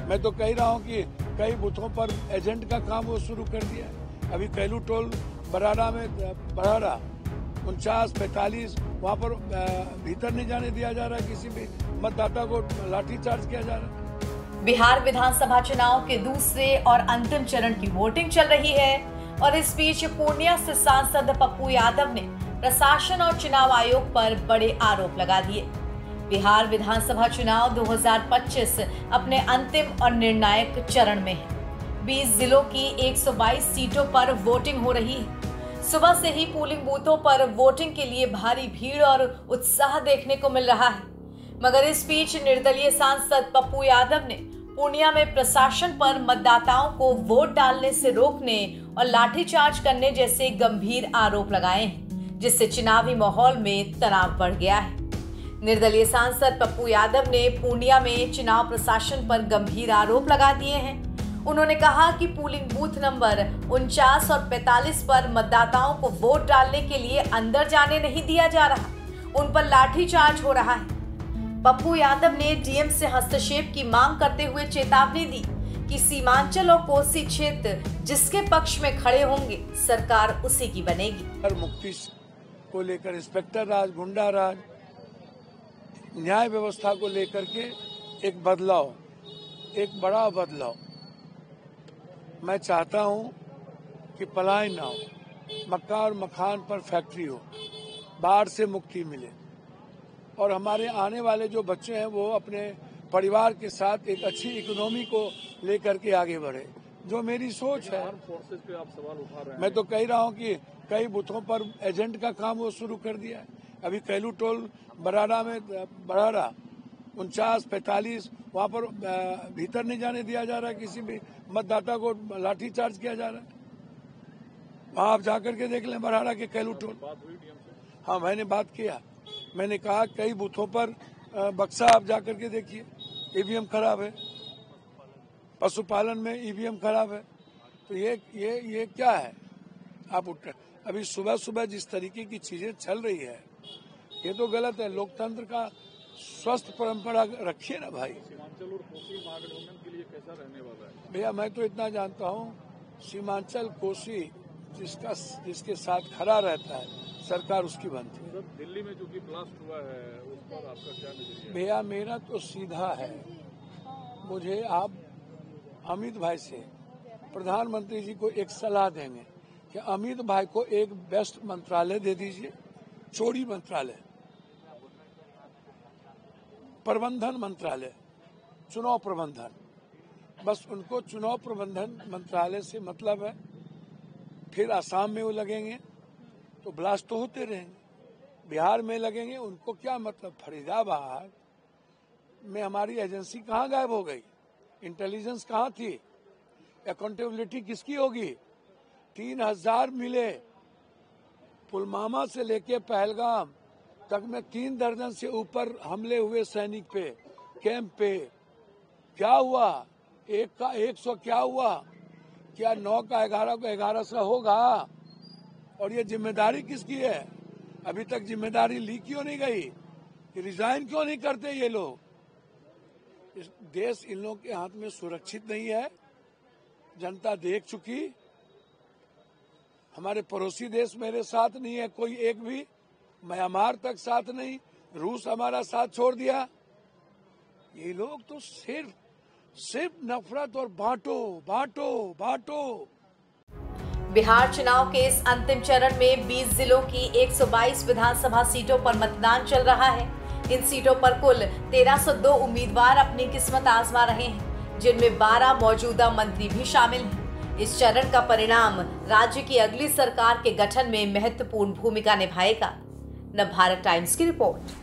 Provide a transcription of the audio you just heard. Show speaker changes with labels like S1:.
S1: मैं तो कह रहा हूँ कि कई बूथों पर एजेंट का काम वो शुरू कर दिया है। अभी कैलू टोल बराड़ा में 49-45 वहाँ पर भीतर नहीं जाने दिया जा रहा है, किसी भी मतदाता को लाठीचार्ज किया जा रहा है।
S2: बिहार विधानसभा चुनाव के दूसरे और अंतिम चरण की वोटिंग चल रही है और इस बीच पूर्णिया से सांसद पप्पू यादव ने प्रशासन और चुनाव आयोग पर बड़े आरोप लगा दिए। बिहार विधानसभा चुनाव 2025 अपने अंतिम और निर्णायक चरण में है। 20 जिलों की 122 सीटों पर वोटिंग हो रही है। सुबह से ही पोलिंग बूथों पर वोटिंग के लिए भारी भीड़ और उत्साह देखने को मिल रहा है, मगर इस बीच निर्दलीय सांसद पप्पू यादव ने पूर्णिया में प्रशासन पर मतदाताओं को वोट डालने से रोकने और लाठीचार्ज करने जैसे गंभीर आरोप लगाए हैं, जिससे चुनावी माहौल में तनाव बढ़ गया है। निर्दलीय सांसद पप्पू यादव ने पूर्णिया में चुनाव प्रशासन पर गंभीर आरोप लगा दिए हैं। उन्होंने कहा कि पोलिंग बूथ नंबर 49 और 45 पर मतदाताओं को वोट डालने के लिए अंदर जाने नहीं दिया जा रहा, उन पर लाठीचार्ज हो रहा है। पप्पू यादव ने डीएम से हस्तक्षेप की मांग करते हुए चेतावनी दी कि सीमांचल और कोसी क्षेत्र जिसके पक्ष में खड़े होंगे सरकार उसी की बनेगी।
S1: मुक्ति को लेकर इंस्पेक्टर राज, गुंडा राज, न्याय व्यवस्था को लेकर के एक बदलाव, एक बड़ा बदलाव मैं चाहता हूं कि पलायन ना हो, मक्का और मखान पर फैक्ट्री हो, बाढ़ से मुक्ति मिले और हमारे आने वाले जो बच्चे हैं वो अपने परिवार के साथ एक अच्छी इकोनॉमी को लेकर के आगे बढ़े, जो मेरी सोच है।
S3: फोर्सेस पे आप सवाल उठा रहे हैं।
S1: मैं तो कह रहा हूं कि कई बूथों पर एजेंट का काम वो शुरू कर दिया है। अभी कैलू टोल बराड़ा में 49-45 वहाँ पर भीतर नहीं जाने दिया जा रहा है, किसी भी मतदाता को लाठीचार्ज किया जा रहा है। वहाँ आप जाकर के देख लें बराड़ा के कैलू टोल। हाँ, मैंने बात किया, मैंने कहा कई बूथों पर बक्सा आप जाकर के देखिए, ईवीएम खराब है, पशुपालन में ईवीएम खराब है। तो ये क्या है? आप उठ अभी सुबह सुबह जिस तरीके की चीजें चल रही है ये तो गलत है। लोकतंत्र का स्वस्थ परंपरा रखिए ना भाई।
S3: सीमांचल और कोसी महागठबंधन के लिए कैसा रहने वाला है?
S1: भैया मैं तो इतना जानता हूँ, सीमांचल कोसी जिसके साथ खड़ा रहता है सरकार उसकी बनती है।
S3: दिल्ली में जो कि ब्लास्ट हुआ है उस पर आपका क्या नजरिया?
S1: भैया मेरा तो सीधा है, मुझे आप अमित भाई से प्रधानमंत्री जी को एक सलाह देंगे कि अमित भाई को एक बेस्ट मंत्रालय दे दीजिए, चोरी मंत्रालय, प्रबंधन मंत्रालय, चुनाव प्रबंधन, बस उनको चुनाव प्रबंधन मंत्रालय से मतलब है। फिर आसाम में वो लगेंगे तो ब्लास्ट तो होते रहेंगे, बिहार में लगेंगे, उनको क्या मतलब। फरीदाबाद में हमारी एजेंसी कहाँ गायब हो गई? इंटेलिजेंस कहाँ थी? अकाउंटेबिलिटी किसकी होगी? 3000 मिले, पुलवामा से लेके पहलगाम तक में 3 दर्जन से ऊपर हमले हुए सैनिक पे, कैंप पे। क्या हुआ? 1 का 100 क्या हुआ? क्या 9 का 11 को 1100 होगा? और ये जिम्मेदारी किसकी है? अभी तक जिम्मेदारी ली क्यों नहीं गई? रिजाइन क्यों नहीं करते ये लोग? इस देश इन लोगों के हाथ में सुरक्षित नहीं है, जनता देख चुकी। हमारे पड़ोसी देश मेरे साथ नहीं है कोई एक भी, म्यांमार तक साथ नहीं, रूस हमारा साथ छोड़ दिया। ये लोग तो सिर्फ नफरत और बांटो बांटो बांटो।
S2: बिहार चुनाव के इस अंतिम चरण में 20 जिलों की 122 विधानसभा सीटों पर मतदान चल रहा है। इन सीटों पर कुल 1302 उम्मीदवार अपनी किस्मत आजमा रहे हैं, जिनमें 12 मौजूदा मंत्री भी शामिल हैं। इस चरण का परिणाम राज्य की अगली सरकार के गठन में महत्वपूर्ण भूमिका निभाएगा। नवभारत टाइम्स की रिपोर्ट।